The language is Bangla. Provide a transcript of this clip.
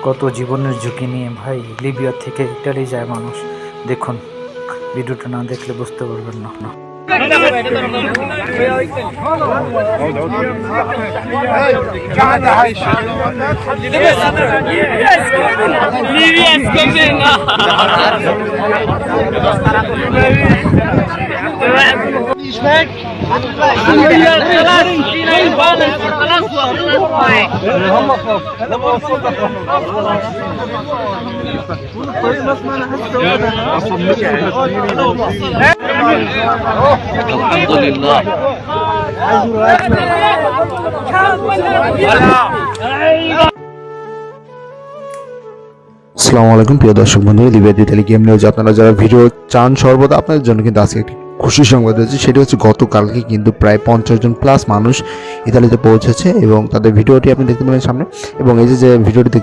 কত জীবনের ঝুঁকি নিয়ে ভাই লিবিয়া থেকে ইটালি যায় মানুষ। দেখুন, ভিডিওটা না দেখলে বুঝতে পারবেন না। আলহামদুলিল্লাহ। আসসালামু আলাইকুম প্রিয় দর্শক বন্ধু, লিবিয়া ইতালি গেম নিউজ আপনারা যারা ভিডিও চান সর্বদা আপনাদের জন্য কিন্তু আজকে একটি খুশি সংবাদ হয়েছে। সেটা হচ্ছে গতকালকে কিন্তু প্রায় 50 জন প্লাস মানুষ ইতালিতে পৌঁছেছে এবং তাদের ভিডিওটি আপনি দেখতে পাবেন সামনে। এবং এই যে ভিডিওটি